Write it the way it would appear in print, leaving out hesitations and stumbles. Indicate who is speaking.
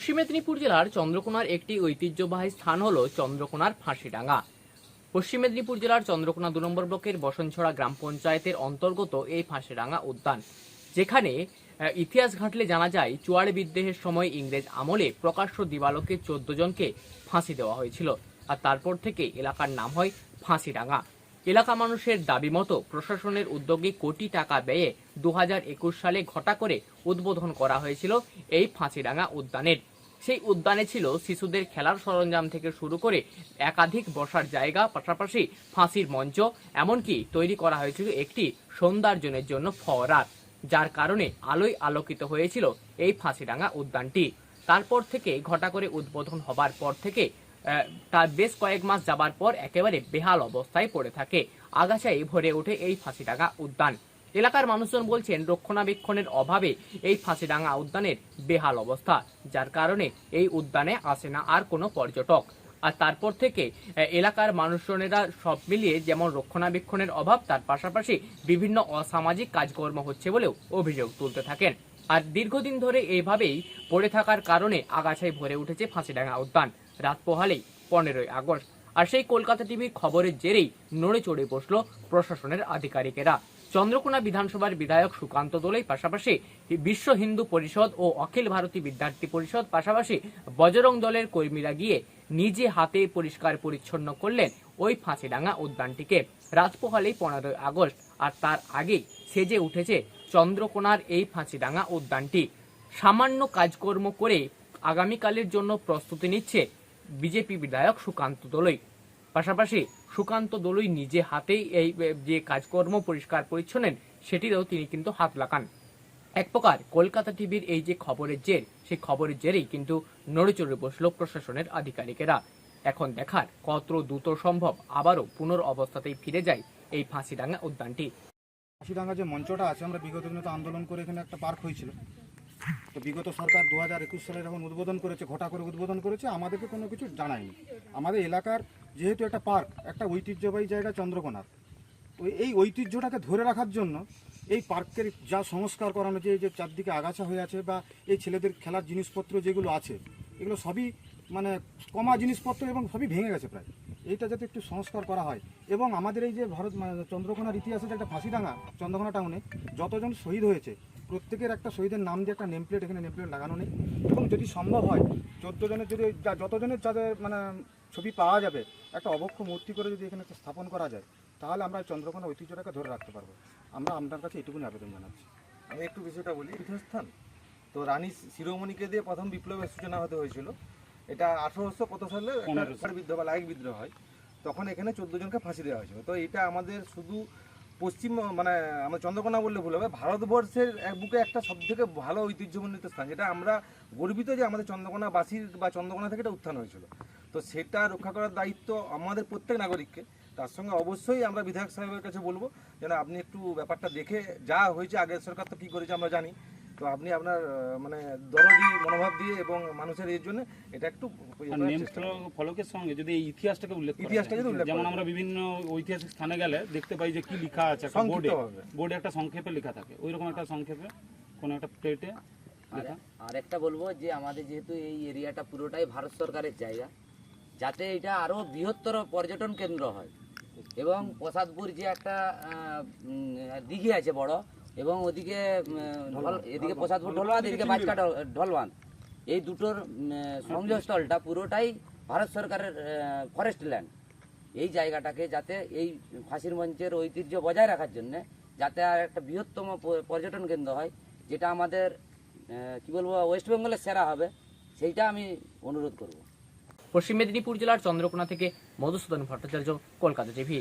Speaker 1: পশ্চিম মেদিনীপুর জেলার চন্দ্রকোনার একটি ঐতিহ্যবাহী স্থান হল চন্দ্রকোনার ফাঁসিডাঙ্গা। পশ্চিম মেদিনীপুর জেলার চন্দ্রকোনা 2 নম্বর ব্লকের বসনছড়া গ্রাম পঞ্চায়েতের অন্তর্গত এই ফাঁসিডাঙ্গা উদ্যান, যেখানে ইতিহাস ঘাঁটলে জানা যায় চুয়াড় বিদ্রোহের সময় ইংরেজ আমলে প্রকাশ্য দিবালোকে 14 জনকে ফাঁসি দেওয়া হয়েছিল। আর তারপর থেকে এলাকার নাম হয় ফাঁসিডাঙ্গা। এলাকা মানুষের দাবি মতো প্রশাসনের উদ্যোগে কোটি টাকা ব্যয়ে 2021 সালে ঘটা করে উদ্বোধন করা হয়েছিল এই ফাঁসিডাঙ্গা উদ্যানের। সেই উদ্যানে ছিল শিশুদের খেলার সরঞ্জাম থেকে শুরু করে একাধিক বসার জায়গা, পাশাপাশি ফাঁসির মঞ্চ, এমনকি তৈরি করা হয়েছিল একটি সৌন্দর্যের জন্য ফোয়ারা, যার কারণে আলোয় আলোকিত হয়েছিল এই ফাঁসিডাঙ্গা উদ্যানটি। তারপর থেকে ঘটা করে উদ্বোধন হবার পর থেকে তার বেশ কয়েক মাস যাবার পর একেবারে বেহাল অবস্থায় পড়ে থাকে, আগাছায় ভরে ওঠে এই ফাঁসিডাঙ্গা উদ্যান। এলাকার মানুষজন বলছেন রক্ষণাবেক্ষণের অভাবে এই ফাঁসিডাঙ্গা উদ্যানের বেহাল অবস্থা, যার কারণে এই উদ্যানে আসে না আর কোনো পর্যটক। আর তারপর থেকে এলাকার মানুষজনেরা সব মিলিয়ে যেমন রক্ষণাবেক্ষণের অভাব, তার পাশাপাশি বিভিন্ন অসামাজিক কাজকর্ম হচ্ছে বলেও অভিযোগ তুলতে থাকেন। আর দীর্ঘদিন ধরে এইভাবেই পড়ে থাকার কারণে আগাছায় ভরে উঠেছে ফাঁসিডাঙ্গা উদ্যান। রাত পোহালেই 15ই আগস্ট, আর সেই কলকাতা টিভির খবরের জেরেই নড়ে চড়ে বসলো প্রশাসনের আধিকারিকেরা। চন্দ্রকোনা বিধানসভার বিধায়ক সুকান্ত দোলাই, পাশাপাশি বিশ্ব হিন্দু পরিষদ ও অখিল ভারতীয় বিদ্যার্থী পরিষদ, পাশাপাশি বজরং দলের কর্মীরা গিয়ে নিজে হাতে পরিষ্কার পরিচ্ছন্ন করলেন ওই ফাঁসিডাঙ্গা উদ্যানটিকে। রাত পোহালেই 15ই আগস্ট, আর তার আগেই সেজে উঠেছে চন্দ্রকোনার এই ফাঁসিডাঙ্গা উদ্যানটি। সামান্য কাজকর্ম করে আগামীকালের জন্য প্রস্তুতি নিচ্ছে বিজেপি বিধায়ক সুকান্ত দোলাই। পাশাপাশি সুকান্ত দোলাই নিজে হাতেই এই যে কাজকর্ম পরিষ্কার পরিচ্ছন্নের সেটিরও তিনি কিন্তু হাত লাগান। এক প্রকার কলকাতা টিভির এই যে খবরের জের, সেই খবরের জেরেই কিন্তু নড়ে চড়ে বসলো প্রশাসনের আধিকারিকেরা। এখন দেখার কত দ্রুত সম্ভব আবারও পুনর অবস্থাতেই ফিরে যায় এই ফাঁসিডাঙ্গা উদ্যানটি।
Speaker 2: ফাঁসিডাঙ্গা যে মঞ্চটা আছে, আমরা বিগত দিনে তো আন্দোলন করে এখানে একটা পার্ক হয়েছিল। তো বিগত সরকার 2021 সালে যখন উদ্বোধন করেছে, ঘটা করে উদ্বোধন করেছে, আমাদেরকে কোনো কিছু জানায়নি। আমাদের এলাকার যেহেতু একটা পার্ক, একটা ঐতিহ্যবাহী জায়গা চন্দ্রকোনার, তো এই ঐতিহ্যটাকে ধরে রাখার জন্য এই পার্কের যা সংস্কার করানো, যে চারদিকে আগাছা হয়ে আছে বা এই ছেলেদের খেলার জিনিসপত্র যেগুলো আছে, এগুলো সবই মানে কমা জিনিসপত্র এবং সবই ভেঙে গেছে প্রায়। এইটা যাতে একটু সংস্কার করা হয়। এবং আমাদের এই যে চন্দ্রকোনার ইতিহাসে যে একটা ফাঁসিডাঙ্গা চন্দ্রকোনা টাউনে যতজন শহীদ হয়েছে, প্রত্যেকের একটা শহীদের নাম দিয়ে একটা নেমপ্লেট এখানে নেমপ্লেট লাগানো নেই। এবং যদি সম্ভব হয় 14 জনের যদি যতজনের যাদের মানে ছবি পাওয়া যাবে, একটা অবক্ষ মূর্তি করে যদি এখানে স্থাপন করা যায়, তাহলে আমরা চন্দ্রকোনা ঐতিহ্যটাকে ধরে রাখতে পারবো। আমরা আপনার কাছে এটুকুনি আবেদন জানাচ্ছি।
Speaker 3: আমি একটু বিষয়টা বলি। তীর্থস্থান তো রানী শিরোমণিকে দিয়ে প্রথম বিপ্লবের সূচনা হতে হয়েছিল। এটা 1800 কত সালে একটা বিদ্রোহ বা লাইক বিদ্রোহ হয়, তখন এখানে 14 জনকে ফাঁসি দেওয়া হয়েছিল। তো এটা আমাদের শুধু পশ্চিম মানে আমরা চন্দ্রকোনা বললে ভুল হবে, ভারতবর্ষের এক বুকে একটা সবথেকে ভালো ঐতিহ্যমণ্ডিত স্থান, যেটা আমরা গর্বিত যে আমাদের চন্দ্রকোনাবাসীর বা চন্দ্রকোনা থেকে এটা উত্থান হয়েছিল। তো সেটা রক্ষা করার দায়িত্ব আমাদের প্রত্যেক নাগরিককে। তার সঙ্গে অবশ্যই আমরা বিধায়ক সাহেবের কাছে বলবো যেন আপনি একটু ব্যাপারটা দেখে, যা হয়েছে আগের সরকার তো কী করেছে আমরা জানি, তো আপনি আপনার মানে দরদি মনোভাব দিয়ে এবং মানুষের এর জন্য এটা একটু
Speaker 4: ফলকের সঙ্গে যদি এই ইতিহাসটাকে উল্লেখ যেমন আমরা বিভিন্ন ঐতিহাসিক স্থানে গেলে দেখতে পাই যে কি লেখা আছে বোর্ডে একটা সংক্ষেপে লেখা থাকে, ওইরকম একটা সংক্ষেপে কোনো একটা প্লেটে লেখা।
Speaker 5: আর একটা বলবো যে আমাদের যেহেতু এই এরিয়াটা পুরোটাই ভারত সরকারের জায়গা, যাতে এটা আরও বৃহত্তর পর্যটন কেন্দ্র হয় এবং প্রসাদপুর যে একটা দিঘি আছে বড়, এবং ওদিকে এদিকে প্রসাদপুর ঢলবাঁধ, এদিকে বাজকা ঢলবাঁধ, এই দুটোর সংযোগস্থলটা পুরোটাই ভারত সরকারের ফরেস্ট ল্যান্ড। এই জায়গাটাকে যাতে এই ফাঁসির মঞ্চের ঐতিহ্য বজায় রাখার জন্যে যাতে আর একটা বৃহত্তম পর্যটন কেন্দ্র হয়, যেটা আমাদের কি বলবো ওয়েস্ট বেঙ্গলের সেরা হবে, সেইটা আমি অনুরোধ করব।
Speaker 1: পশ্চিম মেদিনীপুর জেলার চন্দ্রকোনা থেকে মধুসূদন ভট্টাচার্য, কলকাতা টিভি।